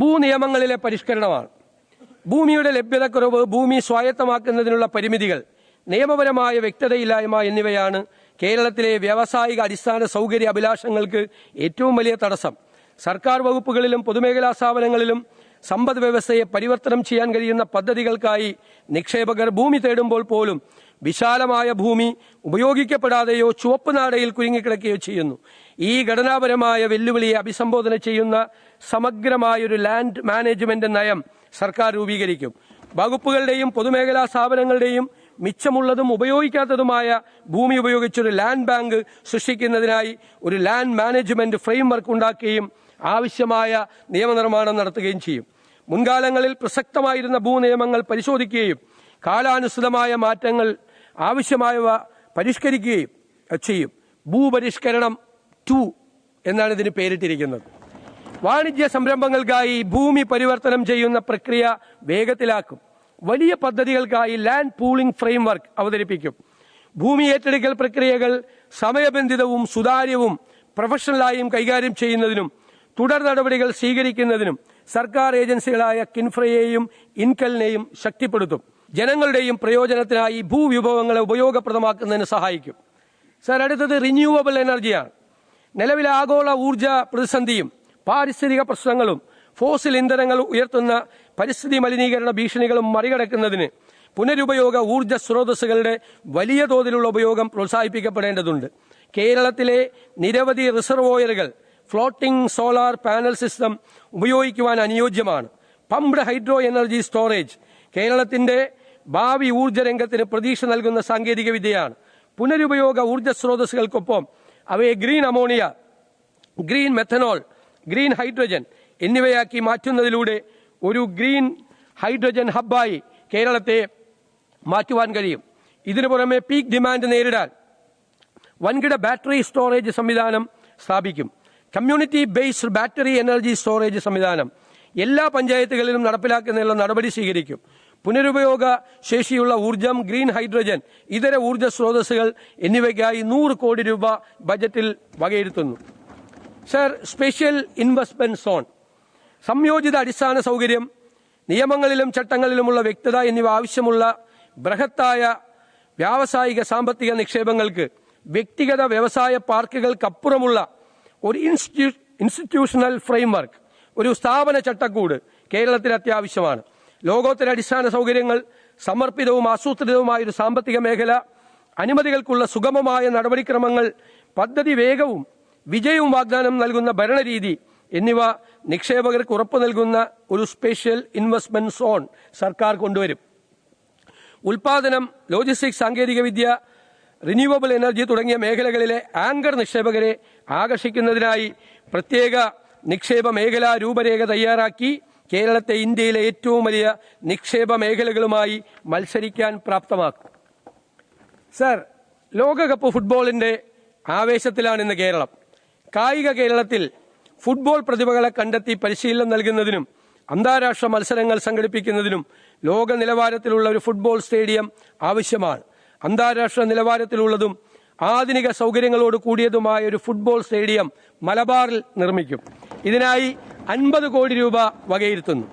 ഭൂനിയമങ്ങളിലെ പരിഷ്കരണമാണ്. ഭൂമിയുടെ ലഭ്യതക്കുറവ്, ഭൂമി സ്വായത്തമാക്കുന്നതിനുള്ള പരിമിതികൾ, നിയമപരമായ വ്യക്തതയില്ലായ്മ എന്നിവയാണ് കേരളത്തിലെ വ്യാവസായിക അടിസ്ഥാന സൗകര്യ അഭിലാഷങ്ങൾക്ക് ഏറ്റവും വലിയ തടസ്സം. സർക്കാർ വകുപ്പുകളിലും പൊതുമേഖലാ സ്ഥാപനങ്ങളിലും സമ്പദ് വ്യവസ്ഥയെ പരിവർത്തനം ചെയ്യാൻ കഴിയുന്ന പദ്ധതികൾക്കായി നിക്ഷേപകർ ഭൂമി തേടുമ്പോൾ പോലും വിശാലമായ ഭൂമി ഉപയോഗിക്കപ്പെടാതെയോ ചുവപ്പ് നാടയിൽ കുരുങ്ങിക്കിടക്കുകയോ ചെയ്യുന്നു. ഈ ഘടനാപരമായ വെല്ലുവിളിയെ അഭിസംബോധന ചെയ്യുന്ന സമഗ്രമായൊരു ലാൻഡ് മാനേജ്മെന്റ് നയം സർക്കാർ രൂപീകരിക്കും. വകുപ്പുകളുടെയും പൊതുമേഖലാ സ്ഥാപനങ്ങളുടെയും മിച്ചമുള്ളതും ഉപയോഗിക്കാത്തതുമായ ഭൂമി ഉപയോഗിച്ചൊരു ലാൻഡ് ബാങ്ക് സൃഷ്ടിക്കുന്നതിനായി ഒരു ലാൻഡ് മാനേജ്മെന്റ് ഫ്രെയിംവർക്ക് ഉണ്ടാക്കുകയും ആവശ്യമായ നിയമനിർമ്മാണം നടത്തുകയും ചെയ്യും. മുൻകാലങ്ങളിൽ പ്രസക്തമായിരുന്ന ഭൂനിയമങ്ങൾ പരിശോധിക്കുകയും കാലാനുസൃതമായ മാറ്റങ്ങൾ ആവശ്യമായവ പരിഷ്കരിക്കുകയും ചെയ്യും. ഭൂപരിഷ്കരണം 2 എന്നാണ് ഇതിന് പേരിട്ടിരിക്കുന്നത്. വാണിജ്യ സംരംഭങ്ങൾക്കായി ഭൂമി പരിവർത്തനം ചെയ്യുന്ന പ്രക്രിയ വേഗത്തിലാക്കും. വലിയ പദ്ധതികൾക്കായി ലാൻഡ് പൂളിംഗ് ഫ്രെയിംവർക്ക് അവതരിപ്പിക്കും. ഭൂമി ഏറ്റെടുക്കൽ പ്രക്രിയകൾ സമയബന്ധിതവും സുതാര്യവും പ്രൊഫഷണലായും കൈകാര്യം ചെയ്യുന്നതിനും തുടർ നടപടികൾ സ്വീകരിക്കുന്നതിനും സർക്കാർ ഏജൻസികളായ കിൻഫ്രയെയും ഇൻകലിനെയും ശക്തിപ്പെടുത്തും. ജനങ്ങളുടെയും പ്രയോജനത്തിനായി ഭൂവിഭവങ്ങളെ ഉപയോഗപ്രദമാക്കുന്നതിന് സഹായിക്കും. സർ, അടുത്തത് റിന്യൂവബിൾ എനർജിയാണ്. നിലവിലെ ആഗോള ഊർജ പ്രതിസന്ധിയും പാരിസ്ഥിതിക പ്രശ്നങ്ങളും ഫോസിൽ ഇന്ധനങ്ങൾ ഉയർത്തുന്ന പരിസ്ഥിതി മലിനീകരണ ഭീഷണികളും മറികടക്കുന്നതിന് പുനരുപയോഗ ഊർജ സ്രോതസ്സുകളുടെ വലിയ തോതിലുള്ള ഉപയോഗം പ്രോത്സാഹിപ്പിക്കപ്പെടേണ്ടതുണ്ട്. കേരളത്തിലെ നിരവധി റിസർവോയറുകൾ ഫ്ലോട്ടിംഗ് സോളാർ പാനൽ സിസ്റ്റം ഉപയോഗിക്കുവാൻ അനുയോജ്യമാണ്. പംപ്ഡ് ഹൈഡ്രോ എനർജി സ്റ്റോറേജ് കേരളത്തിന്റെ ഭാവി ഊർജ്ജ രംഗത്തിന് പ്രതീക്ഷ നൽകുന്ന സാങ്കേതിക വിദ്യയാണ്. പുനരുപയോഗ ഊർജ്ജ സ്രോതസ്സുകൾക്കൊപ്പം അവയെ green ammonia, green methanol, green hydrogen എന്നിവയാക്കി മാറ്റുന്നതിലൂടെ ഒരു ഗ്രീൻ ഹൈഡ്രജൻ ഹബ്ബായി കേരളത്തെ മാറ്റുവാൻ കഴിയും. ഇതിനു പുറമെ പീക്ക് ഡിമാൻഡ് നേരിടാൻ വൻകിട ബാറ്ററി സ്റ്റോറേജ് സംവിധാനം സ്ഥാപിക്കും. Community based battery energy storage സംവിധാനം എല്ലാ പഞ്ചായത്തുകളിലും നടപ്പിലാക്കുന്നതിനുള്ള നടപടി സ്വീകരിക്കും. പുനരുപയോഗ ശേഷിയുള്ള ഊർജം, ഗ്രീൻ ഹൈഡ്രജൻ, ഇതര ഊർജ സ്രോതസ്സുകൾ എന്നിവയ്ക്കായി 100 കോടി രൂപ ബജറ്റിൽ വകയിരുത്തുന്നു. സർ, സ്പെഷ്യൽ ഇൻവെസ്റ്റ്മെന്റ് സോൺ, സംയോജിത അടിസ്ഥാന സൗകര്യം, നിയമങ്ങളിലും ചട്ടങ്ങളിലുമുള്ള വ്യക്തത എന്നിവ ആവശ്യമുള്ള ബൃഹത്തായ വ്യാവസായിക സാമ്പത്തിക നിക്ഷേപങ്ങൾക്ക് വ്യക്തിഗത വ്യവസായ പാർക്കുകൾക്കപ്പുറമുള്ള ഒരു ഇൻസ്റ്റിറ്റ്യൂഷണൽ ഫ്രെയിംവർക്ക്, ഒരു സ്ഥാപന ചട്ടക്കൂട് കേരളത്തിന് അത്യാവശ്യമാണ്. ലോകോത്തര അടിസ്ഥാന സൗകര്യങ്ങൾ, സമർപ്പിതവും ആസൂത്രിതവുമായ ഒരു സാമ്പത്തിക മേഖല, അനുമതികൾക്കുള്ള സുഗമമായ നടപടിക്രമങ്ങൾ, പദ്ധതി വേഗവും വിജയവും വാഗ്ദാനം നൽകുന്ന ഭരണരീതി എന്നിവ നിക്ഷേപകർക്ക് ഉറപ്പു നൽകുന്ന ഒരു സ്പെഷ്യൽ ഇൻവെസ്റ്റ്മെന്റ് സോൺ സർക്കാർ കൊണ്ടുവരും. ഉൽപാദനം, ലോജിസ്റ്റിക്സ്, സാങ്കേതികവിദ്യ, റിന്യൂവബിൾ എനർജി തുടങ്ങിയ മേഖലകളിലെ ആങ്കർ നിക്ഷേപകരെ ആകർഷിക്കുന്നതിനായി പ്രത്യേക നിക്ഷേപ മേഖലാ രൂപരേഖ തയ്യാറാക്കി കേരളത്തെ ഇന്ത്യയിലെ ഏറ്റവും വലിയ നിക്ഷേപ മേഖലകളുമായി മത്സരിക്കാൻ പ്രാപ്തമാക്കും. സർ, ലോകകപ്പ് ഫുട്ബോളിന്റെ ആവേശത്തിലാണ് ഇന്ന് കേരളം. കായിക കേരളത്തിൽ ഫുട്ബോൾ പ്രതിഭകളെ കണ്ടെത്തി പരിശീലനം നൽകുന്നതിനും അന്താരാഷ്ട്ര മത്സരങ്ങൾ സംഘടിപ്പിക്കുന്നതിനും ലോക നിലവാരത്തിലുള്ള ഒരു ഫുട്ബോൾ സ്റ്റേഡിയം ആവശ്യമാണ്. അന്താരാഷ്ട്ര നിലവാരത്തിലുള്ളതും ആധുനിക സൗകര്യങ്ങളോട് കൂടിയതുമായ ഒരു ഫുട്ബോൾ സ്റ്റേഡിയം മലബാറിൽ നിർമ്മിക്കും. ഇതിനായി 50 കോടി രൂപ വകയിരുത്തുന്നു.